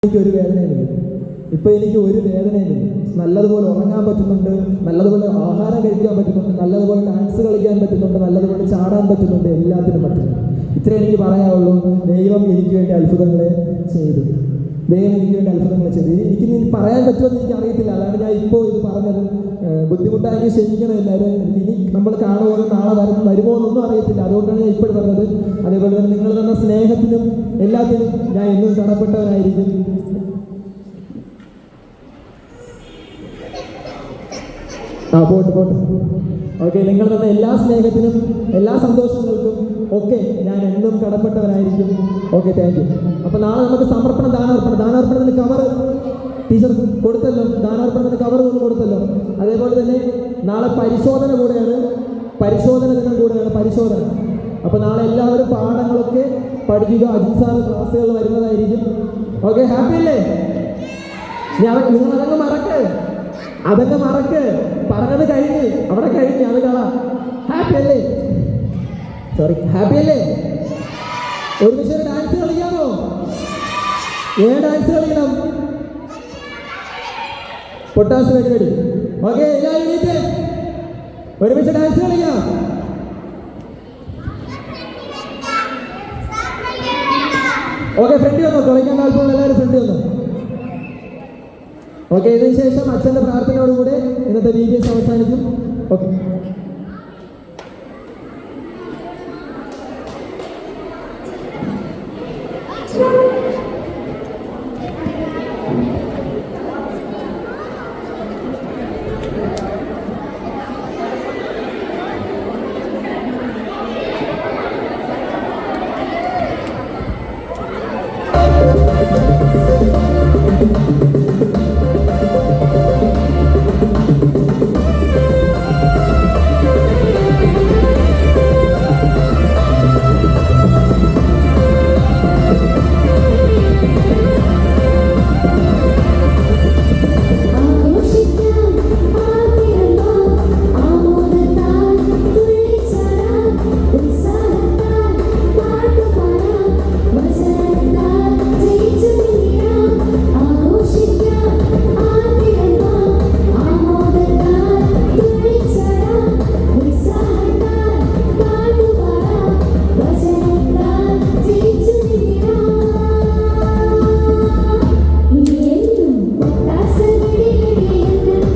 എനിക്കൊരു വേദനയുമില്ല. ഇപ്പോൾ എനിക്ക് ഒരു വേദനയുമില്ല. നല്ലതുപോലെ ഉറങ്ങാൻ പറ്റുന്നുണ്ട്, നല്ലതുപോലെ ആഹാരം കഴിക്കാൻ പറ്റുന്നുണ്ട്, നല്ലതുപോലെ ഡാൻസ് കളിക്കാൻ പറ്റുന്നുണ്ട്, നല്ലതുപോലെ ചാടാൻ പറ്റുന്നുണ്ട്, എല്ലാത്തിനും പറ്റുന്നു. ഇത്രേ എനിക്ക് പറയാനുള്ളൂ. ദൈവം എനിക്ക് വേണ്ടി അത്ഭുതങ്ങളെ ചെയ്തു. ദൈവം എനിക്ക് വേണ്ടി അത്ഭുതങ്ങളെ ചെയ്തു. എനിക്ക് ഇനി പറയാൻ പറ്റുമെന്ന് എനിക്ക് അറിയത്തില്ല. അതാണ് ഞാൻ ഇപ്പോൾ ഇത് പറഞ്ഞത്. ബുദ്ധിമുട്ടാക്കി ക്ഷമിക്കണം എല്ലാവരും. ഇനി നമ്മൾ കാണുമോ നാളെ വരുമോ എന്നൊന്നും അറിയത്തില്ല. അതുകൊണ്ടാണ് ഞാൻ ഇപ്പോഴും പറഞ്ഞത്. അതേപോലെ തന്നെ നിങ്ങൾ തന്ന സ്നേഹത്തിനും എല്ലാത്തിനും ഞാൻ എന്നും കടപ്പെട്ടവനായിരിക്കും. Pot okay. നിങ്ങൾ തന്ന എല്ലാ സ്നേഹത്തിനും എല്ലാ സന്തോഷങ്ങൾക്കും ഒക്കെ ഞാൻ എന്നും കടപ്പെട്ടവനായിരിക്കും. Okay, thank you. അപ്പോൾ നാളെ നമുക്ക് സമർപ്പണം, ദാനാർപ്പണത്തിന് കവർ ടീച്ചർ കൊടുത്തല്ലോ. ദാനാർപ്പണത്തിന് കവർ കൊടുത്തല്ലോ. അതേപോലെ തന്നെ നാളെ പരിശോധന കൂടെയാണ്, പരിശോധന ദിനം കൂടെയാണ് പരിശോധന. അപ്പോൾ നാളെ എല്ലാവരും പാഠങ്ങളൊക്കെ പഠിക്കുക. അജിൻസാർ ക്ലാസ്സുകൾ വരുന്നതായിരിക്കും. ഓക്കെ, ഹാപ്പി അല്ലേ? നിങ്ങൾ അതൊക്കെ മറക്ക്. പറഞ്ഞത് കഴിഞ്ഞ് അവിടെ കഴിഞ്ഞ് അത് കാണാം. ഹാപ്പി അല്ലേ? ഹാപ്പി അല്ലേ? ഒരുമിച്ച് ഡാൻസ് കളിക്കാമോ? ഡാൻസ് കളിക്കണം. പൊട്ടാസ് വെടി. ഓക്കെ, എല്ലാവരും എണീറ്റ് ഒരുമിച്ച് ഡാൻസ് കളിക്കാം. ഓക്കെ, ഫ്രണ്ട് വന്നോ? കളിക്കാൻ താല്പര്യമുള്ള എല്ലാവരും ഫ്രണ്ട് വന്നോ? ഓക്കെ, ഇതിന് ശേഷം അച്ഛൻ്റെ പ്രാർത്ഥനയോടുകൂടെ ഇന്നത്തെ വീഡിയോസ് അവസാനിക്കും. ഓക്കെ.